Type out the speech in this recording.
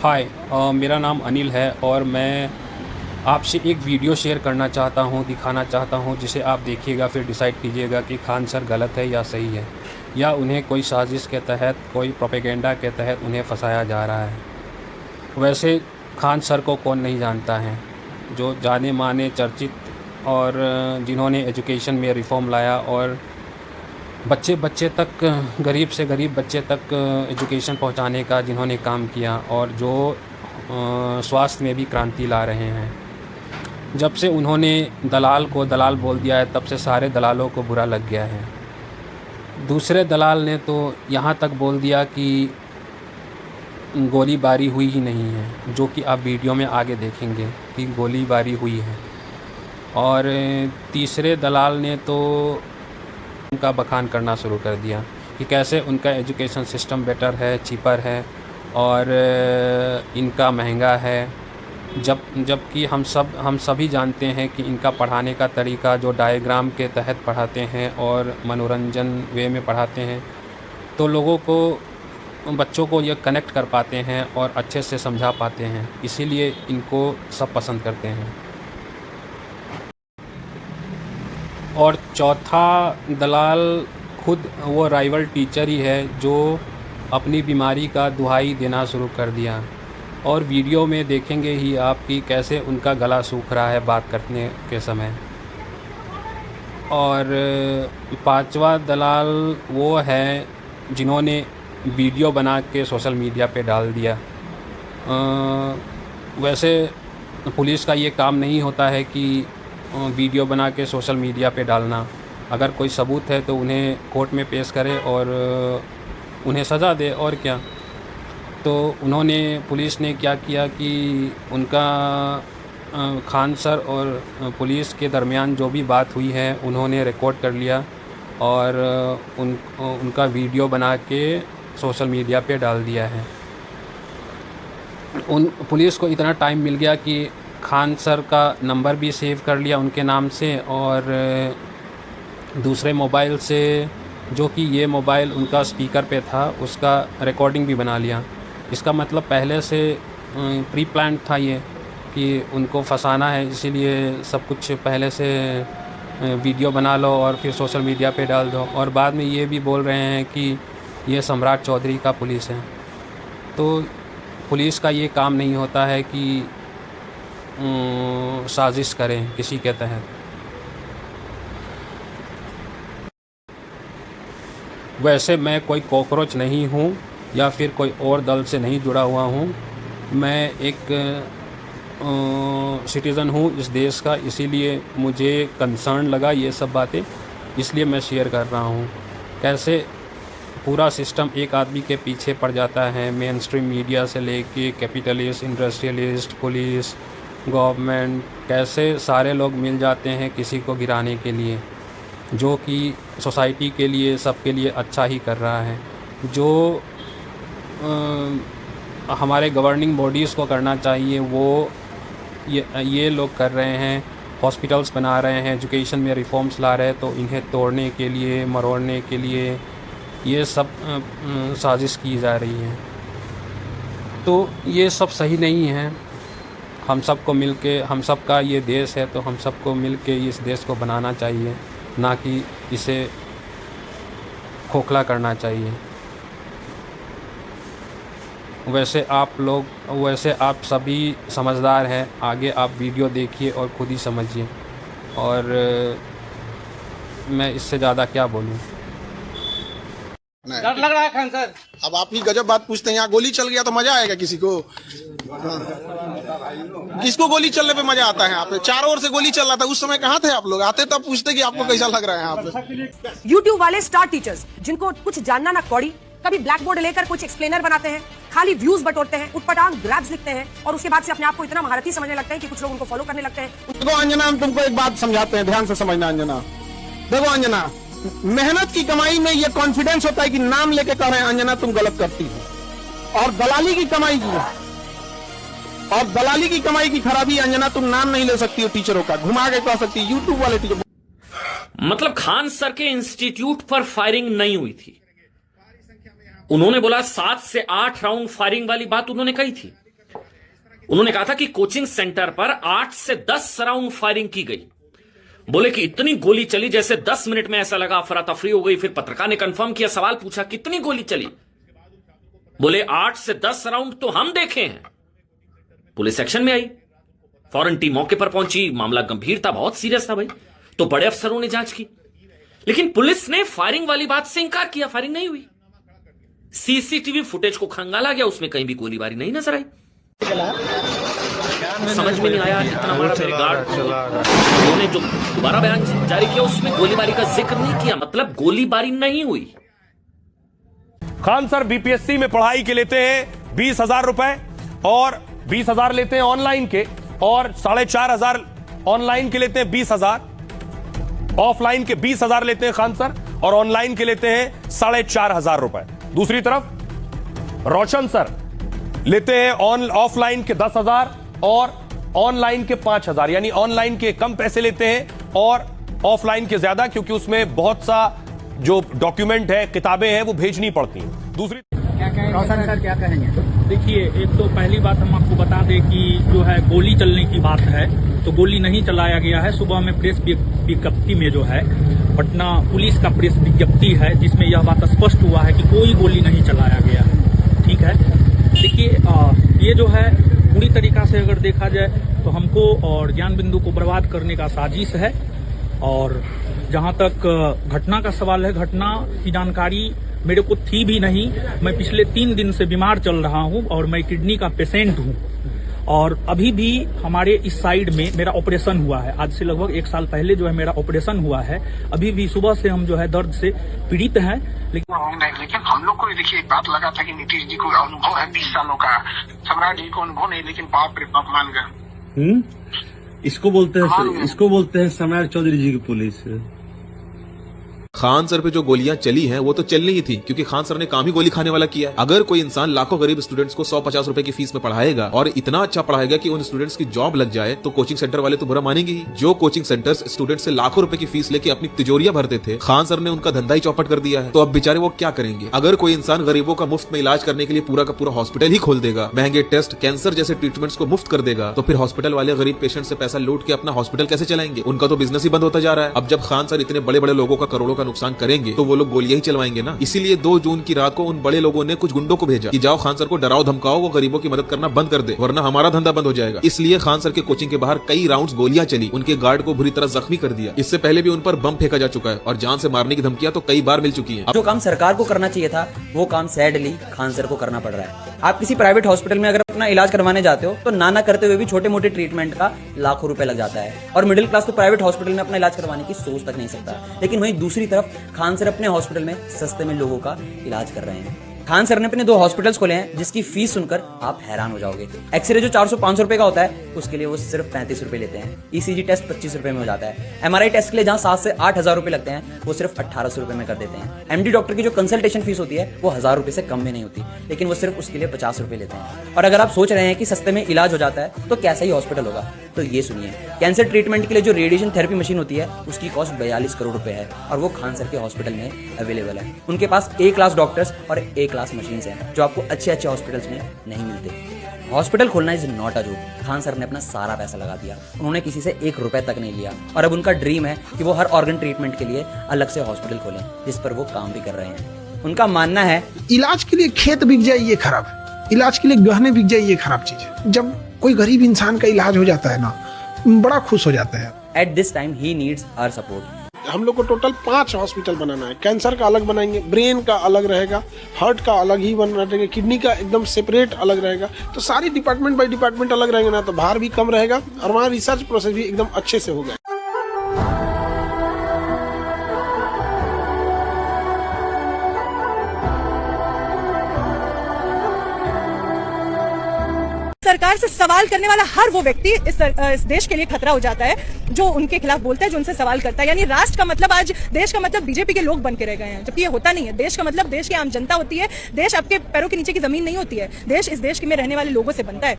हाय, मेरा नाम अनिल है और मैं आपसे एक वीडियो शेयर करना चाहता हूँ, दिखाना चाहता हूँ, जिसे आप देखिएगा फिर डिसाइड कीजिएगा कि खान सर गलत है या सही है, या उन्हें कोई साजिश के तहत, कोई प्रोपेगेंडा के तहत उन्हें फंसाया जा रहा है। वैसे खान सर को कौन नहीं जानता है, जो जाने माने, चर्चित और जिन्होंने एजुकेशन में रिफ़ॉर्म लाया और बच्चे बच्चे तक, गरीब से गरीब बच्चे तक एजुकेशन पहुंचाने का जिन्होंने काम किया, और जो स्वास्थ्य में भी क्रांति ला रहे हैं। जब से उन्होंने दलाल को दलाल बोल दिया है, तब से सारे दलालों को बुरा लग गया है। दूसरे दलाल ने तो यहाँ तक बोल दिया कि गोलीबारी हुई ही नहीं है, जो कि आप वीडियो में आगे देखेंगे कि गोलीबारी हुई है। और तीसरे दलाल ने तो उनका बखान करना शुरू कर दिया कि कैसे उनका एजुकेशन सिस्टम बेटर है, चीपर है और इनका महंगा है, जबकि हम सभी जानते हैं कि इनका पढ़ाने का तरीका, जो डायग्राम के तहत पढ़ाते हैं और मनोरंजन वे में पढ़ाते हैं, तो लोगों को, बच्चों को ये कनेक्ट कर पाते हैं और अच्छे से समझा पाते हैं, इसीलिए इनको सब पसंद करते हैं। और चौथा दलाल खुद वो राइवल टीचर ही है, जो अपनी बीमारी का दुहाई देना शुरू कर दिया। और वीडियो में देखेंगे ही आप कि कैसे उनका गला सूख रहा है बात करने के समय। और पांचवा दलाल वो है जिन्होंने वीडियो बना के सोशल मीडिया पे डाल दिया। वैसे पुलिस का ये काम नहीं होता है कि वीडियो बना के सोशल मीडिया पे डालना। अगर कोई सबूत है तो उन्हें कोर्ट में पेश करे और उन्हें सज़ा दे, और क्या। तो उन्होंने, पुलिस ने क्या किया कि उनका खान सर और पुलिस के दरमियान जो भी बात हुई है उन्होंने रिकॉर्ड कर लिया और उनका वीडियो बना के सोशल मीडिया पे डाल दिया है। पुलिस को इतना टाइम मिल गया कि खान सर का नंबर भी सेव कर लिया उनके नाम से, और दूसरे मोबाइल से, जो कि ये मोबाइल उनका स्पीकर पे था, उसका रिकॉर्डिंग भी बना लिया। इसका मतलब पहले से प्री प्लान था ये कि उनको फंसाना है, इसीलिए सब कुछ पहले से वीडियो बना लो और फिर सोशल मीडिया पे डाल दो। और बाद में ये भी बोल रहे हैं कि ये सम्राट चौधरी का पुलिस है। तो पुलिस का ये काम नहीं होता है कि साजिश करें किसी के तहत। वैसे मैं कोई कॉकरोच नहीं हूँ या फिर कोई और दल से नहीं जुड़ा हुआ हूँ। मैं एक सिटीज़न हूँ इस देश का, इसीलिए मुझे कंसर्न लगा ये सब बातें, इसलिए मैं शेयर कर रहा हूँ। कैसे पूरा सिस्टम एक आदमी के पीछे पड़ जाता है, मेन स्ट्रीम मीडिया से लेके कैपिटलिस्ट, इंडस्ट्रियलिस्ट, पुलिस, गवर्नमेंट, कैसे सारे लोग मिल जाते हैं किसी को गिराने के लिए, जो कि सोसाइटी के लिए, सबके लिए अच्छा ही कर रहा है। जो हमारे गवर्निंग बॉडीज़ को करना चाहिए वो ये लोग कर रहे हैं। हॉस्पिटल्स बना रहे हैं, एजुकेशन में रिफॉर्म्स ला रहे हैं, तो इन्हें तोड़ने के लिए, मरोड़ने के लिए ये सब साजिश की जा रही है। तो ये सब सही नहीं है। हम सबको मिलके, हम सबका ये देश है, तो हम सबको मिलके इस देश को बनाना चाहिए, ना कि इसे खोखला करना चाहिए। वैसे आप सभी समझदार हैं, आगे आप वीडियो देखिए और खुद ही समझिए। और मैं इससे ज़्यादा क्या बोलूँ। डर लग रहा है खान सर। अब आप ही गजब बात पूछते हैं। यहाँ गोली चल गया तो मजा आएगा किसी को? किसको गोली चलने पे मजा आता है? यहाँ पे चारों ओर से गोली चल रहा था, उस समय कहाँ थे आप लोग? आते तब पूछते कि आपको कैसा लग रहा है यहाँ पे। यूट्यूब वाले स्टार टीचर्स, जिनको कुछ जानना ना कौड़ी, कभी ब्लैक बोर्ड लेकर कुछ एक्सप्लेनर बनाते हैं, खाली व्यूज बटोरते हैं, उटपटांग ग्रैब्स लिखते हैं और उसके बाद से अपने आप को इतना महारथी समझने लगते हैं कि कुछ लोग उनको फॉलो करने लगते हैं। देखो अंजना, हम तुमको एक बात समझाते हैं, ध्यान से समझना अंजना। देखो अंजना, मेहनत की कमाई में ये कॉन्फिडेंस होता है कि नाम लेके कह रहे हैं अंजना तुम गलत करती हो, और दलाली की कमाई की खराबी अंजना, तुम नाम नहीं ले सकती हो टीचरों का, घुमा के कह सकती है यूट्यूब वाले टीचर। मतलब खान सर के इंस्टीट्यूट पर फायरिंग नहीं हुई थी, उन्होंने बोला 7 से 8 राउंड फायरिंग वाली बात उन्होंने कही थी। उन्होंने कहा था कि कोचिंग सेंटर पर 8 से 10 राउंड फायरिंग की गई। बोले कि इतनी गोली चली जैसे 10 मिनट में ऐसा लगा अफरा तफरी हो गई। फिर पत्रकार ने कंफर्म किया, सवाल पूछा कितनी गोली चली, बोले 8 से 10 राउंड तो हम देखे हैं। पुलिस एक्शन में आई, फौरन टीम मौके पर पहुंची। मामला गंभीर था, बहुत सीरियस था भाई। तो बड़े अफसरों ने जांच की, लेकिन पुलिस ने फायरिंग वाली बात से इंकार किया, फायरिंग नहीं हुई। सीसीटीवी फुटेज को खंगाला गया, उसमें कहीं भी गोलीबारी नहीं नजर आई। समझ में नहीं आया, इतना बड़ा मेरे गार्ड को उन्होंने जो दोबारा बयान जारी किया उसमें गोलीबारी का जिक्र नहीं किया, मतलब गोलीबारी नहीं हुई। खान सर बीपीएससी में पढ़ाई के लेते हैं 20,000 रुपए और 20,000 लेते हैं ऑनलाइन के, और 4,500 ऑनलाइन के लेते हैं 20,000, ऑफलाइन के 20,000 लेते हैं खान सर, और ऑनलाइन के लेते हैं 4,500 रुपए। दूसरी तरफ रोशन सर लेते हैं ऑफलाइन के 10,000 और ऑनलाइन के 5,000, यानी ऑनलाइन के कम पैसे लेते हैं और ऑफलाइन के ज्यादा, क्योंकि उसमें बहुत सा जो डॉक्यूमेंट है, किताबें हैं, वो भेजनी पड़ती हैं। दूसरी रोशन सर क्या कहेंगे? देखिए, एक तो पहली बात हम आपको बता दें कि जो है गोली चलने की बात है तो गोली नहीं चलाया गया है। सुबह में प्रेस विज्ञप्ति में जो है पटना पुलिस का प्रेस विज्ञप्ति है जिसमें यह बात स्पष्ट हुआ है कि कोई गोली नहीं चलाया गया है। ठीक है, देखिए ये जो है पूरी तरीका से अगर देखा जाए तो हमको और ज्ञान बिंदु को बर्बाद करने का साजिश है। और जहां तक घटना का सवाल है, घटना की जानकारी मेरे को थी भी नहीं। मैं पिछले 3 दिन से बीमार चल रहा हूं और मैं किडनी का पेशेंट हूं, और अभी भी हमारे इस साइड में मेरा ऑपरेशन हुआ है। आज से लगभग 1 साल पहले जो है मेरा ऑपरेशन हुआ है। अभी भी सुबह से हम जो है दर्द से पीड़ित हैं। लेकिन हम लोग को देखिए एक बात लगा था कि नीतीश जी को अनुभव है 20 सालों का, सम्राट जी को अनुभव नहीं, लेकिन बाप रे बाप मान गए। इसको बोलते हैं सम्राट चौधरी जी की पुलिस। खान सर पे जो गोलियां चली हैं वो तो चलनी ही थी, क्योंकि खान सर ने काम ही गोली खाने वाला किया है। अगर कोई इंसान लाखों गरीब स्टूडेंट्स को 150 रुपए की फीस में पढ़ाएगा और इतना अच्छा पढ़ाएगा कि उन स्टूडेंट्स की जॉब लग जाए, तो कोचिंग सेंटर वाले तो बुरा मानेंगे ही। जो कोचिंग सेंटर्स स्टूडेंट्स से लाखों रुपए की फीस लेके अपनी तिजोरियां भरते थे, खान सर ने उनका धंधा ही चौपट कर दिया है। तो अब बेचारे वो क्या करेंगे? अगर कोई इंसान गरीबों का मुफ्त में इलाज करने के लिए पूरा का पूरा हॉस्पिटल ही खोल देगा, महंगे टेस्ट, कैंसर जैसे ट्रीटमेंट्स को मुफ्त कर देगा, तो फिर हॉस्पिटल वाले गरीब पेशेंट से पैसा लूट के अपना हॉस्पिटल कैसे चलाएंगे? उनका तो बिजनेस ही बंद होता जा रहा है। अब जब खान सर इतने बड़े बड़े लोगों का करोड़ों का नुकसान करेंगे तो वो लोग गोलियां ही चलवाएंगे ना। इसीलिए 2 जून की रात को उन बड़े लोगों ने कुछ गुंडों को भेजा कि जाओ खान सर को डराओ धमकाओ, वो गरीबों की मदद करना बंद कर दे, वरना हमारा धंधा बंद हो जाएगा। इसलिए खान सर के कोचिंग के बाहर कई राउंड्स गोलियां चली, उनके गार्ड को बुरी तरह जख्मी कर दिया। इससे पहले भी उन पर बम फेंका जा चुका है और जान से मारने की धमकियां तो कई बार मिल चुकी हैं। जो काम सरकार को करना चाहिए था वो काम सैडली खान सर को करना पड़ रहा है। आप किसी प्राइवेट हॉस्पिटल में अगर अपना इलाज करवाने जाते हो तो ना करते हुए भी छोटे मोटे ट्रीटमेंट का लाखों रुपए लग जाता है, और मिडिल क्लास तो प्राइवेट हॉस्पिटल में अपना इलाज करवाने की सोच तक नहीं सकता। लेकिन वहीं दूसरी तरफ खान सर अपने हॉस्पिटल में सस्ते में लोगों का इलाज कर रहे हैं। खान सर ने अपने 2 हॉस्पिटल्स खोले हैं जिसकी फीस सुनकर आप हैरान हो जाओगे। एक्सरे जो 400-500 रुपए का होता है उसके लिए वो सिर्फ 35 रुपए लेते हैं। ईसीजी टेस्ट 25 रुपए में हो जाता है। एमआरआई टेस्ट के लिए जहां 7 से 8,000 रुपए लगते हैं वो सिर्फ 1,800 रुपए में कर देते हैं। एमडी डॉक्टर की जो कंसल्टेशन फीस होती है वो 1,000 रुपए से कम में नहीं होती, लेकिन वो सिर्फ उसके लिए 50 रुपए लेते हैं। और अगर आप सोच रहे हैं कि सस्ते में इलाज हो जाता है तो कैसा ही हॉस्पिटल होगा, तो ये सुनिए, कैंसर ट्रीटमेंट के लिए जो रेडिएशन थेरेपी मशीन होती है उसकी कॉस्ट 42 करोड़ रुपए है, और वो खान सर के हॉस्पिटल में अवेलेबल है। उनके पास A क्लास डॉक्टर्स और A क्लास मशीन हैं जो आपको अच्छे हॉस्पिटल्स में नहीं मिलते। हॉस्पिटल खोलना is not a joke. Khan sir ने अपना सारा पैसा लगा दिया, उन्होंने किसी से 1 रुपए तक नहीं लिया, और अब उनका ड्रीम है कि वो हर ऑर्गन ट्रीटमेंट के लिए अलग से हॉस्पिटल खोलें, जिस पर वो काम भी कर रहे हैं। उनका मानना है इलाज के लिए खेत बिक जाए ये खराब है, इलाज के लिए गहने बिक जाए ये खराब चीज है। जब कोई गरीब इंसान का इलाज हो जाता है ना, बड़ा खुश हो जाता है। At this time he needs our support. हम लोग को टोटल 5 हॉस्पिटल बनाना है। कैंसर का अलग बनाएंगे, ब्रेन का अलग रहेगा, हार्ट का अलग ही बन रहेगा, किडनी का एकदम सेपरेट अलग रहेगा। तो सारी डिपार्टमेंट बाय डिपार्टमेंट अलग रहेंगे ना, तो भार भी कम रहेगा और वहाँ रिसर्च प्रोसेस भी एकदम अच्छे से होगा। सरकार से सवाल करने वाला हर वो व्यक्ति इस देश के लिए खतरा हो जाता है जो उनके खिलाफ बोलता है, जो उनसे सवाल करता है। यानी राष्ट्र का मतलब आज देश का मतलब बीजेपी के लोग बन के रह गए हैं, जबकि ये होता नहीं है। देश का मतलब देश की आम जनता होती है। देश आपके पैरों के नीचे की जमीन नहीं होती है। देश इस देश में रहने वाले लोगों से बनता है।